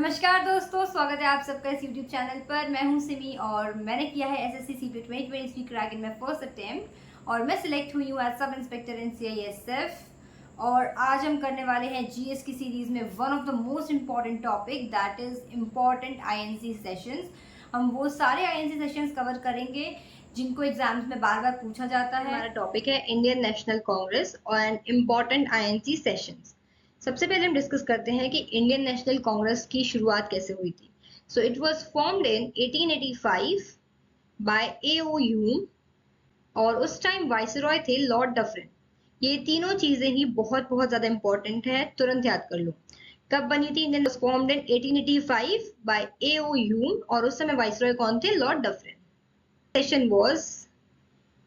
नमस्कार दोस्तों, स्वागत है आप सबका इस YouTube चैनल पर। मैं हूं सिमी और मैंने किया है SSC CPT 2023 crack in my first attempt और मैं सिलेक्ट हुई हूं एज सब इंस्पेक्टर इन सीआईएसएफ। और आज हम करने वाले हैं जीएस की सीरीज में one of the most important topic that is important INC sessions. हम वो सारे आईएनसी सेशंस कवर करेंगे जिनको एग्जाम्स में बार बार पूछा जाता है। हमारा टॉपिक है Indian national Congress and important INC sessions. सबसे पहले हम डिस्कस करते हैं कि इंडियन नेशनल कांग्रेस की शुरुआत कैसे हुई थी। So it was formed in 1885 by AO Hume और उस टाइम वाइसरॉय थे लॉर्ड डफरिन। ये तीनों चीजें ही बहुत बहुत ज्यादा इंपॉर्टेंट है, तुरंत याद कर लो। कब बनी थी? Indian was formed in 1885 by AO Hume और उस समय वाइसरॉय कौन थे? Lord Dufferin. Session was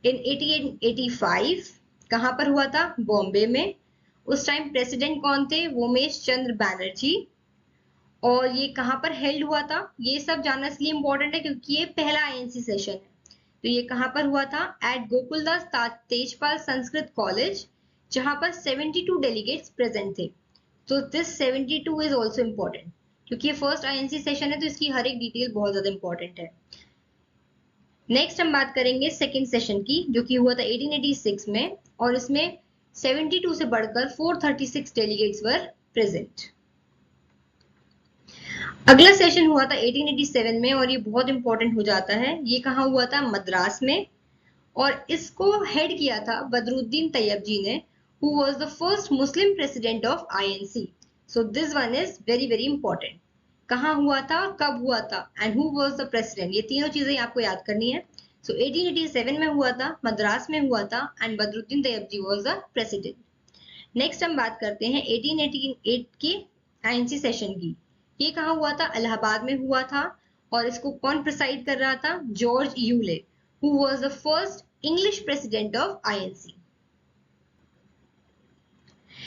in 1885। कहां पर हुआ था? बॉम्बे में। उस टाइम प्रेसिडेंट कौन थे? वोमेश चंद्र बैनर्जी। और ये कहां पर हेल्ड हुआ था? ये सब जानना इसलिए इंपॉर्टेंट है क्योंकि ये पहला आईएनसी सेशन है। तो ये कहां पर हुआ था? एट गोकुलदास तेजपाल संस्कृत कॉलेज, जहां पर 72 डेलीगेट्स प्रेजेंट थे। तो दिस 72 इज ऑल्सो इम्पोर्टेंट क्योंकि ये फर्स्ट आईएनसी सेशन है, तो इसकी हर एक डिटेल बहुत ज्यादा इंपॉर्टेंट है। नेक्स्ट हम बात करेंगे सेकेंड सेशन की, जो कि हुआ था 1886 में और इसमें 72 से बढ़कर 436 डेलीगेट्स वर प्रेजेंट। अगला सेशन हुआ था 1887 में और ये बहुत इंपॉर्टेंट हो जाता है। ये कहाँ हुआ था? मद्रास में। और इसको हेड किया था बदरुद्दीन तैयब जी ने, who was the first Muslim president of INC. So this one is very very important. कहाँ हुआ था, कब हुआ था and who was the president, ये तीनों चीजें आपको याद करनी है। So 1887 में हुआ था, मद्रास में हुआ था and Badruddin Tyab ji was the president. Next हम बात करते हैं 1888 की आईएनसी सेशन की। ये कहाँ हुआ था? इलाहाबाद में हुआ था और इसको कौन प्रिसाइड कर रहा था? George Yule, who was the first English president of INC.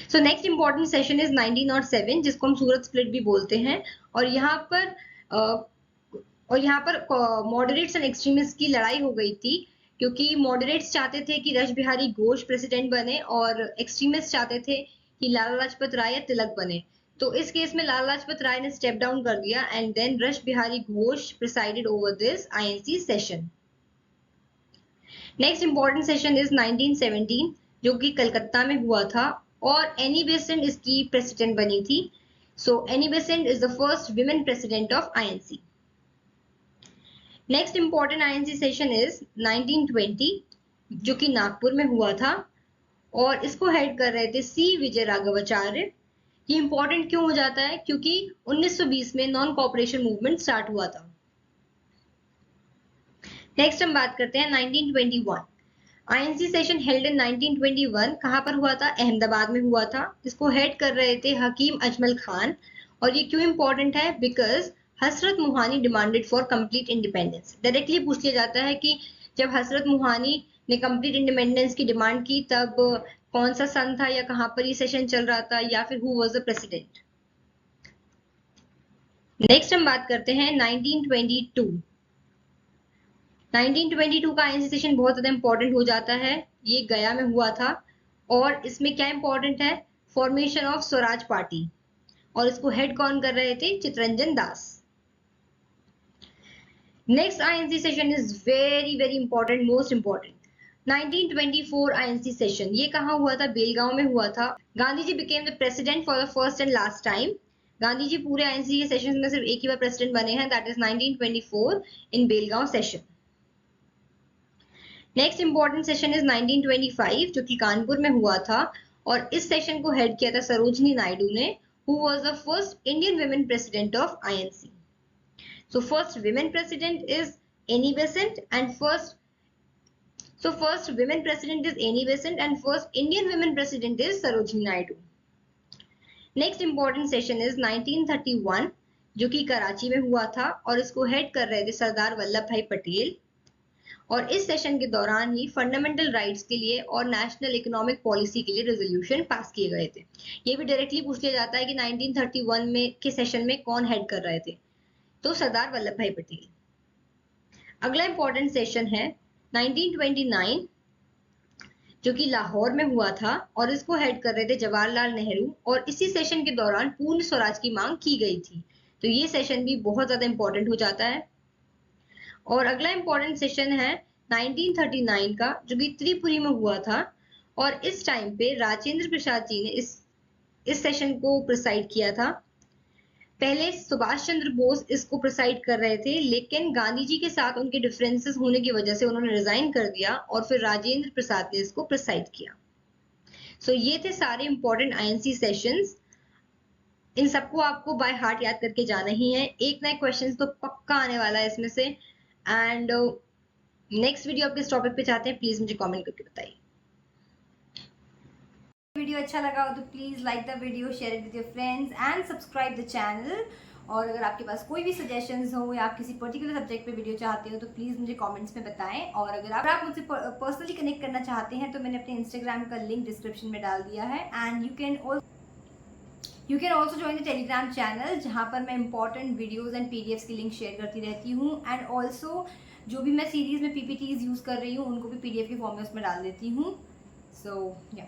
So next important session is 1907, जिसको हम सूरत स्प्लिट भी बोलते हैं। और यहाँ पर मॉडरेट्स एंड एक्सट्रीमिस्ट की लड़ाई हो गई थी, क्योंकि मॉडरेट्स चाहते थे कि राज बिहारी घोष प्रेसिडेंट बने और एक्सट्रीमिस्ट चाहते थे कि लाला लाजपत राय या तिलक बने। तो इस केस में लाला लाजपत राय ने स्टेप डाउन कर दिया and then Raj Bihari Ghosh presided over this INC session. Next important session is 1917, जो कि कलकत्ता में हुआ था और एनी बेसेंट इसकी प्रेसिडेंट बनी थी। So Annie Besant is the first women president of INC. Next important INC session is 1920, जो कि नागपुर में हुआ था और इसको हेड कर रहे थे सी विजय राघवाचार्य। ये इंपॉर्टेंट क्यों हो जाता है? क्योंकि 1920 में नॉन कॉपरेशन मूवमेंट स्टार्ट हुआ था। नेक्स्ट हम बात करते हैं 1921। आईएनसी सेशन हेल्ड इन 1921 कहां पर हुआ था? अहमदाबाद में हुआ था। इसको हेड कर रहे थे हकीम अजमल खान। और ये क्यों इंपॉर्टेंट है? Because Hasrat Mohani demanded for complete independence. Directly पूछ लिया जाता है कि जब हसरत मोहानी ने कंप्लीट इंडिपेंडेंस की डिमांड की तब कौन सा सन था या कहां पर ये सेशन चल रहा था या फिर who was the president. Next हम बात करते हैं 1922। 1922 का आईएनसी सेशन बहुत ज्यादा इंपॉर्टेंट हो जाता है। ये गया में हुआ था और इसमें क्या इंपॉर्टेंट है? Formation of Swaraj party. और इसको हेड कौन कर रहे थे? Chittaranjan Das. Next INC session is very very important, most important. 1924 INC session, ये कहाँ हुआ था? बेलगांव में हुआ था। Gandhi ji became the president for the first and last time. Gandhi ji पूरे आईएनसी के सेशन में सिर्फ एक ही बार प्रेसिडेंट बने हैं, that is 1924 in Belgaum session. Next important session is 1925, जो कि कानपुर में हुआ था और इस सेशन को हेड किया था सरोजनी नायडू ने, who was the first Indian women president of INC. So first women president is Annie Besant and first women president is Annie Besant and first Indian women president is Sarojini Naidu. Next important session is 1931, जो कि कराची में हुआ था और इसको head कर रहे थे सरदार वल्लभ भाई पटेल। और इस सेशन के दौरान ही फंडामेंटल राइट्स के लिए और नेशनल इकोनॉमिक पॉलिसी के लिए रेजोल्यूशन पास किए गए थे। ये भी डायरेक्टली पूछ लिया जाता है कि 1931 में के सेशन में कौन हेड कर रहे थे? तो सरदार वल्लभ भाई पटेल। अगला इंपॉर्टेंट सेशन है 1929, जो कि लाहौर में हुआ था और इसको हेड कर रहे थे जवाहरलाल नेहरू और इसी सेशन के दौरान पूर्ण स्वराज की मांग की गई थी। तो ये सेशन भी बहुत ज़्यादा इम्पोर्टेंट हो जाता है। और अगला इम्पोर्टेंट सेशन है 1939 का, जो कि त्रिपुरी में हुआ था। और इस टाइम पे राजेंद्र प्रसाद जी ने इस सेशन को प्रिसाइड किया था। पहले सुभाष चंद्र बोस इसको प्रिसाइड कर रहे थे, लेकिन गांधी जी के साथ उनके डिफरेंसेस होने की वजह से उन्होंने रिजाइन कर दिया और फिर राजेंद्र प्रसाद ने इसको प्रिसाइड किया। सो ये थे सारे इंपॉर्टेंट आईएनसी सेशंस। इन सबको आपको बाय हार्ट याद करके जाना ही है। एक ना एक क्वेश्चन तो पक्का आने वाला है इसमें से। एंड नेक्स्ट वीडियो आप किस टॉपिक पे चाहते हैं, प्लीज मुझे कमेंट करके बताइए। वीडियो अच्छा लगा हो तो please like the video, share it with your friends and subscribe the channel. और अगर आपके पास कोई भी सजेशंस हो या आप किसी पर्टिकुलर सब्जेक्ट पे वीडियो चाहते हो तो प्लीज़ मुझे कमेंट्स में बताएं। और अगर आप मुझसे पर्सनली कनेक्ट करना चाहते हैं तो मैंने अपने इंस्टाग्राम का लिंक डिस्क्रिप्शन में डाल दिया है। And you can also join the Telegram channel, जहाँ पर मैं इंपॉर्टेंट वीडियोज़ एंड पीडीएफ्स की लिंक शेयर करती रहती हूँ। एंड ऑल्सो जो भी मैं सीरीज़ में पीपीटीज यूज़ कर रही हूँ उनको भी पीडीएफ के फॉर्म में उसमें डाल देती हूँ। सो या